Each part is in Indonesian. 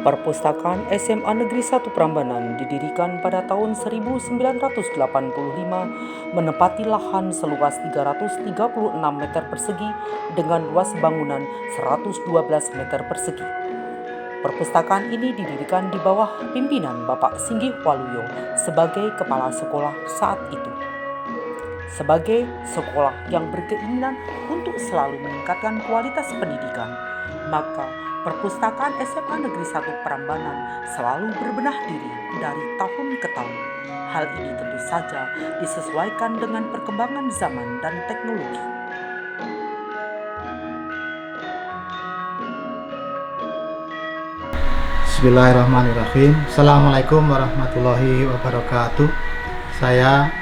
Perpustakaan SMA Negeri 1 Prambanan didirikan pada tahun 1985, menempati lahan seluas 336 meter persegi dengan luas bangunan 112 meter persegi. Perpustakaan ini didirikan di bawah pimpinan Bapak Singgih Waluyo sebagai kepala sekolah saat itu. Sebagai sekolah yang berkeinginan untuk selalu meningkatkan kualitas pendidikan, maka Perpustakaan SMA Negeri 1 Prambanan selalu berbenah diri dari tahun ke tahun. Hal ini tentu saja disesuaikan dengan perkembangan zaman dan teknologi. Bismillahirrahmanirrahim. Assalamualaikum warahmatullahi wabarakatuh. Saya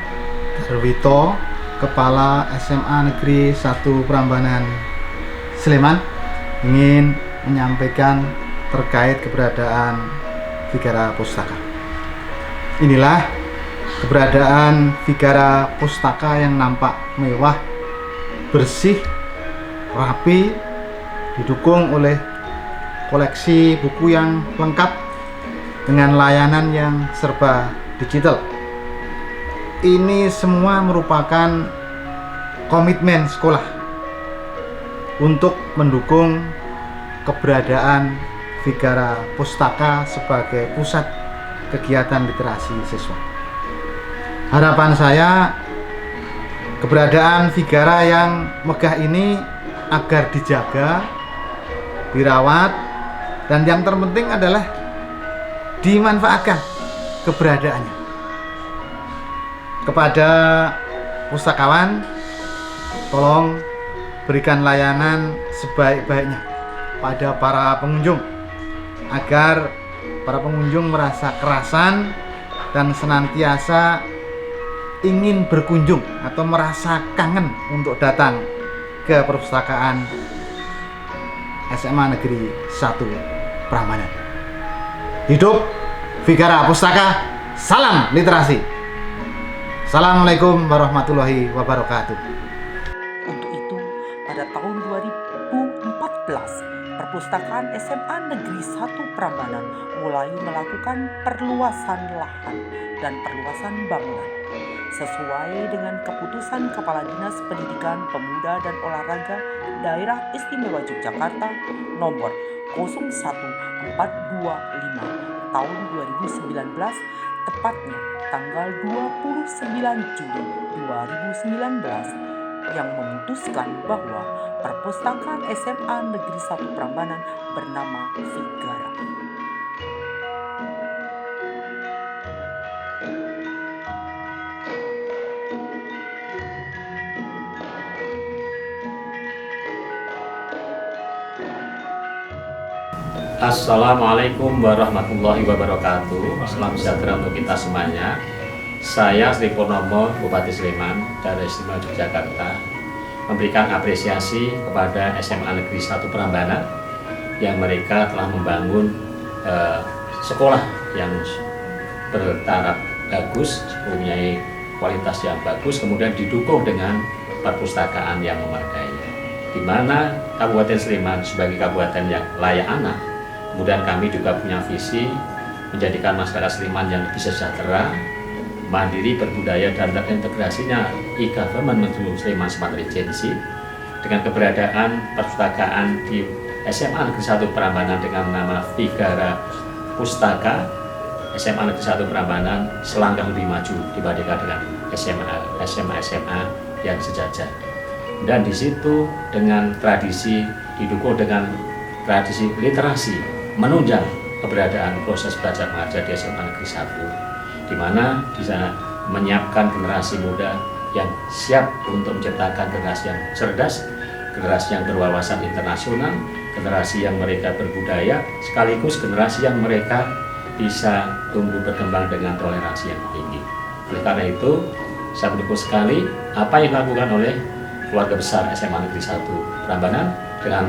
Darwito, Kepala SMA Negeri 1 Prambanan Sleman, ingin menyampaikan terkait keberadaan Vigara Pustaka. Inilah keberadaan Vigara Pustaka yang nampak mewah, bersih, rapi, didukung oleh koleksi buku yang lengkap dengan layanan yang serba digital. Ini semua merupakan komitmen sekolah untuk mendukung keberadaan Vigara Pustaka sebagai pusat kegiatan literasi siswa. Harapan saya keberadaan Vigara yang megah ini agar dijaga, dirawat, dan yang terpenting adalah dimanfaatkan keberadaannya. Kepada pustakawan, tolong berikan layanan sebaik-baiknya pada para pengunjung agar para pengunjung merasa kerasan dan senantiasa ingin berkunjung atau merasa kangen untuk datang ke perpustakaan SMA Negeri 1 Prambanan. Hidup Vigara Pustaka, salam literasi. Assalamualaikum warahmatullahi wabarakatuh. Untuk itu, pada tahun 2014, Perpustakaan SMA Negeri 1 Prambanan mulai melakukan perluasan lahan dan perluasan bangunan sesuai dengan keputusan Kepala Dinas Pendidikan Pemuda dan Olahraga Daerah Istimewa Yogyakarta nomor 01.425 tahun 2019, tepatnya tanggal 29 Juli 2019, yang memutuskan bahwa Perpustakaan SMA Negeri 1 Prambanan bernama Vigara. Assalamualaikum warahmatullahi wabarakatuh. Salam sejahtera untuk kita semuanya. Saya Sri Purnomo, Bupati Sleman, Daerah Istimewa Yogyakarta, memberikan apresiasi kepada SMA Negeri 1 Prambanan yang mereka telah membangun sekolah yang bertaraf bagus, mempunyai kualitas yang bagus, kemudian didukung dengan perpustakaan yang memadai. Di mana Kabupaten Sleman sebagai kabupaten yang layak anak, kemudian kami juga punya visi menjadikan masyarakat Sleman yang lebih sejahtera, mandiri, berbudaya, dan terintegrasinya e-government menuju Sleman Smart Regency. Dengan keberadaan perpustakaan di SMA Negeri 1 Prambanan dengan nama Vigara Pustaka, SMA Negeri 1 Prambanan selangkah lebih maju dibandingkan dengan SMA yang sejajar. Dan di situ dengan tradisi, didukung dengan tradisi literasi, menunjang keberadaan proses belajar mengajar di SMA Negeri 1, di mana bisa menyiapkan generasi muda yang siap untuk menciptakan generasi yang cerdas, generasi yang berwawasan internasional, generasi yang mereka berbudaya, sekaligus generasi yang mereka bisa tumbuh berkembang dengan toleransi yang tinggi. Oleh karena itu, saya mendukung sekali apa yang dilakukan oleh keluarga besar SMA Negeri 1 Prambanan dengan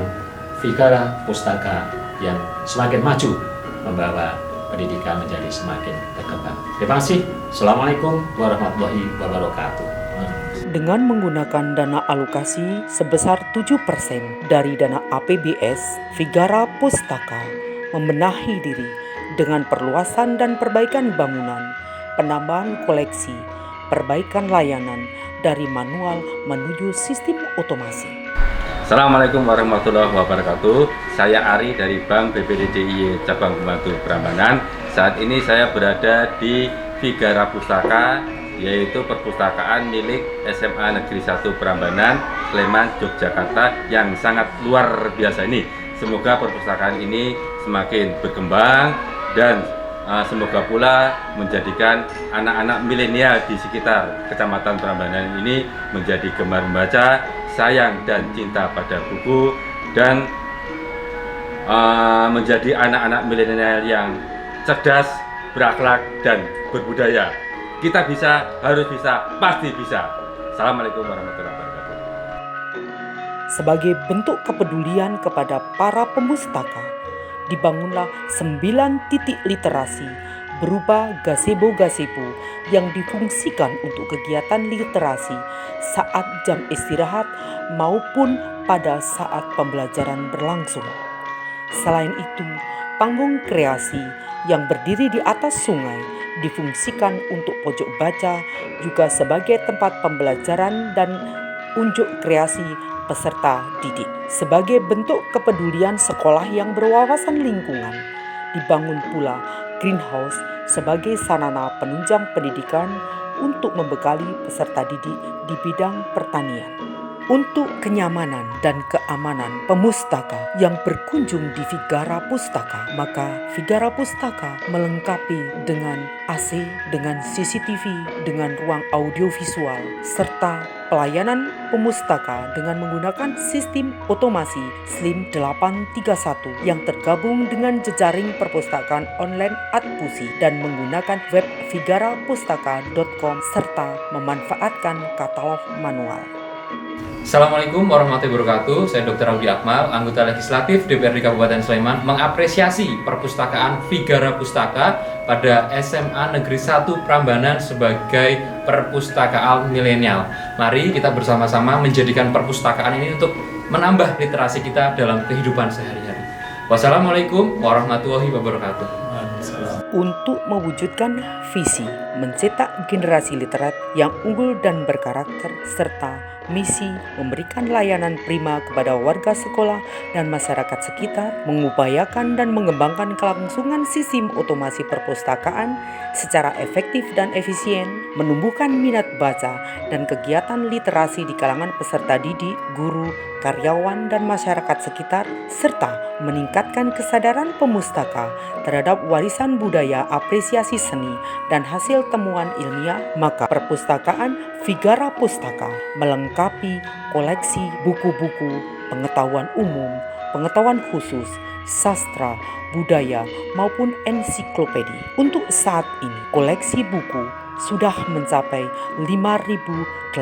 Vigara Pustaka yang semakin maju membawa pendidikan menjadi semakin berkembang. Terima kasih. Assalamualaikum warahmatullahi wabarakatuh. Dengan menggunakan dana alokasi sebesar 7% dari dana APBS, Vigara Pustaka membenahi diri dengan perluasan dan perbaikan bangunan, penambahan koleksi, perbaikan layanan dari manual menuju sistem otomasi. Assalamualaikum warahmatullahi wabarakatuh. Saya Ari dari Bank BPD DIY Cabang Pembantu Prambanan. Saat ini saya berada di Vigara Pustaka, yaitu perpustakaan milik SMA Negeri 1 Prambanan, Sleman, Yogyakarta yang sangat luar biasa ini. Semoga perpustakaan ini semakin berkembang dan semoga pula menjadikan anak-anak milenial di sekitar Kecamatan Prambanan ini menjadi gemar membaca, sayang dan cinta pada buku, dan menjadi anak-anak milenial yang cerdas, berakhlak dan berbudaya. Kita bisa, harus bisa, pasti bisa. Assalamualaikum warahmatullahi wabarakatuh. Sebagai bentuk kepedulian kepada para pemustaka, dibangunlah 9 titik literasi berupa gazebo-gazebo yang difungsikan untuk kegiatan literasi saat jam istirahat maupun pada saat pembelajaran berlangsung. Selain itu, panggung kreasi yang berdiri di atas sungai difungsikan untuk pojok baca juga sebagai tempat pembelajaran dan unjuk kreasi peserta didik. Sebagai bentuk kepedulian sekolah yang berwawasan lingkungan, dibangun pula greenhouse sebagai sarana penunjang pendidikan untuk membekali peserta didik di bidang pertanian. Untuk kenyamanan dan keamanan pemustaka yang berkunjung di Vigara Pustaka, maka Vigara Pustaka melengkapi dengan AC, dengan CCTV, dengan ruang audiovisual, serta pelayanan pemustaka dengan menggunakan sistem otomasi SLIM 831 yang tergabung dengan jejaring perpustakaan online Adpusi dan menggunakan web vigarapustaka.com serta memanfaatkan katalog manual. Assalamualaikum warahmatullahi wabarakatuh. Saya Dr. Audi Akmal, anggota legislatif DPRD Kabupaten Sleman, mengapresiasi perpustakaan Vigara Pustaka pada SMA Negeri 1 Prambanan sebagai perpustakaan milenial. Mari kita bersama-sama menjadikan perpustakaan ini untuk menambah literasi kita dalam kehidupan sehari-hari. Wassalamualaikum warahmatullahi wabarakatuh. Untuk mewujudkan visi mencetak generasi literat yang unggul dan berkarakter, serta misi memberikan layanan prima kepada warga sekolah dan masyarakat sekitar, mengupayakan dan mengembangkan kelangsungan sistem otomasi perpustakaan secara efektif dan efisien, menumbuhkan minat baca dan kegiatan literasi di kalangan peserta didik, guru, karyawan dan masyarakat sekitar, serta meningkatkan kesadaran pemustaka terhadap warisan budaya, apresiasi seni, dan hasil temuan ilmiah, maka perpustakaan Vigara Pustaka melengkapi koleksi buku-buku, pengetahuan umum, pengetahuan khusus, sastra, budaya, maupun ensiklopedi. Untuk saat ini, koleksi buku sudah mencapai 5.870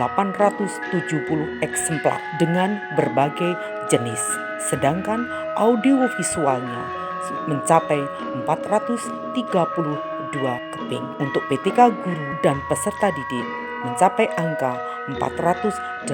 eksemplar dengan berbagai jenis, sedangkan audiovisualnya mencapai 432 keping. Untuk PTK guru dan peserta didik mencapai angka 484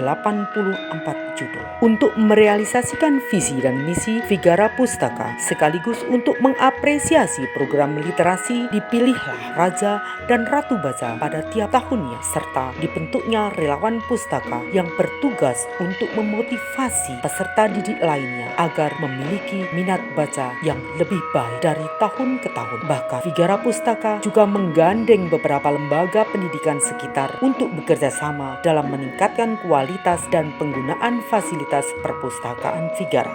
judul. Untuk merealisasikan visi dan misi Vigara Pustaka sekaligus untuk mengapresiasi program literasi, dipilihlah Raja dan Ratu Baca pada tiap tahunnya, serta dibentuknya relawan pustaka yang bertugas untuk memotivasi peserta didik lainnya agar memiliki minat baca yang lebih baik dari tahun ke tahun. Bahkan Vigara Pustaka juga menggandeng beberapa lembaga pendidikan sekitar untuk bekerja sama dalam meningkatkan kualitas dan penggunaan fasilitas perpustakaan Vigara.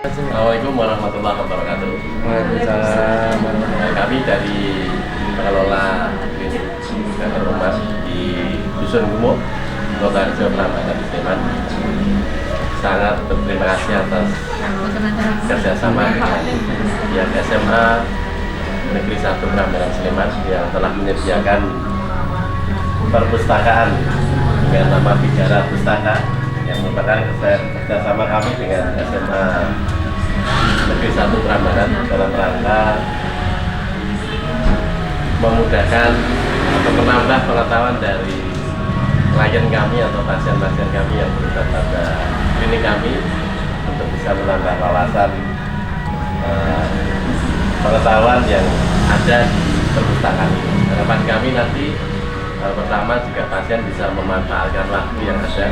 Assalamualaikum warahmatullahi wabarakatuh. Waalaikumsalam. Kami dari pengelola dan rumah di Dusun Gumuk, Kota Rejo Prambanan, Sleman, sangat berterima kasih atas kerjasama dengan pihak SMA Negeri 1 Prambanan Sleman yang telah menyediakan perpustakaan dengan nama Vigara Pustaka yang merupakan kerjasama kami dengan SMA Negeri 1 Prambanan dalam rangka memudahkan atau menambah pengetahuan dari klien kami atau pasien-pasien kami yang berada pada kami untuk bisa menambah wawasan pengetahuan yang ada di perpustakaan ini. Harapan kami nanti pertama juga pasien bisa memanfaatkan waktu yang ada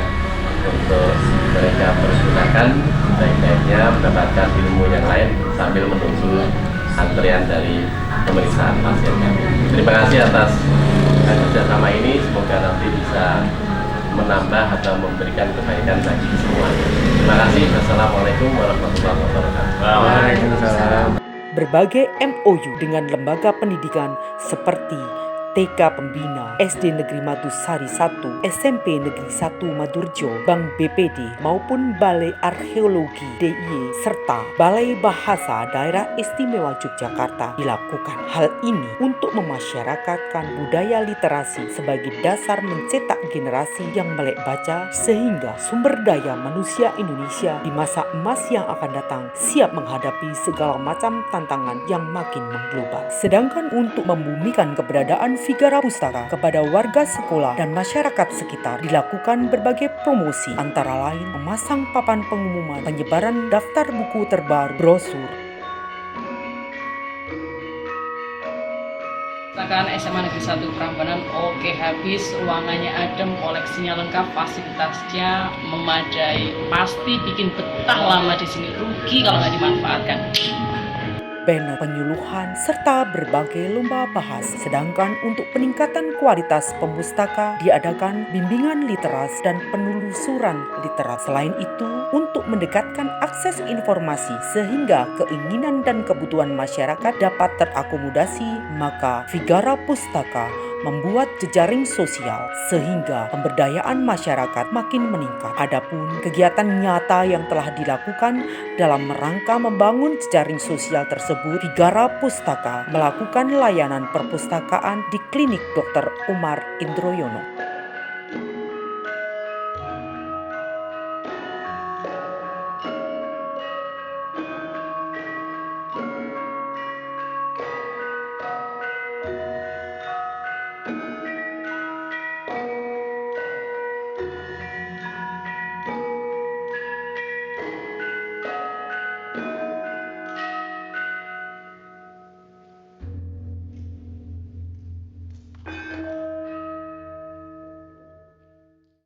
untuk mereka pergunakan baik-baiknya mendapatkan ilmu yang lain sambil menunggu antrian dari pemeriksaan pasien kami. Terima kasih atas kerjasama ini, semoga nanti bisa menambah atau memberikan kebaikan bagi semuanya. Terima kasih. Assalamualaikum warahmatullahi wabarakatuh. Waalaikumsalam. Berbagai MOU dengan lembaga pendidikan seperti TK Pembina, SD Negeri Madusari 1, SMP Negeri 1 Madurjo, Bank BPD maupun Balai Arkeologi DIY serta Balai Bahasa Daerah Istimewa Yogyakarta dilakukan. Hal ini untuk memasyarakatkan budaya literasi sebagai dasar mencetak generasi yang melek baca sehingga sumber daya manusia Indonesia di masa emas yang akan datang siap menghadapi segala macam tantangan yang makin mengglobal. Sedangkan untuk membumikan keberadaan Vigara Pustaka kepada warga sekolah dan masyarakat sekitar dilakukan berbagai promosi, antara lain memasang papan pengumuman, penyebaran daftar buku terbaru, brosur. Perpustakaan SMA Negeri 1 Prambanan oke habis, ruangannya adem, koleksinya lengkap, fasilitasnya memadai, pasti bikin betah lama di sini, rugi kalau nggak dimanfaatkan. Banner penyuluhan, serta berbagai lomba bahas. Sedangkan untuk peningkatan kualitas pembustaka diadakan bimbingan literasi dan penelusuran literasi. Selain itu, untuk mendekatkan akses informasi sehingga keinginan dan kebutuhan masyarakat dapat terakomodasi, maka Vigara Pustaka membuat jejaring sosial sehingga pemberdayaan masyarakat makin meningkat. Adapun kegiatan nyata yang telah dilakukan dalam rangka membangun jejaring sosial tersebut, Vigara Pustaka melakukan layanan perpustakaan di Klinik Dr. Umar Indroyono.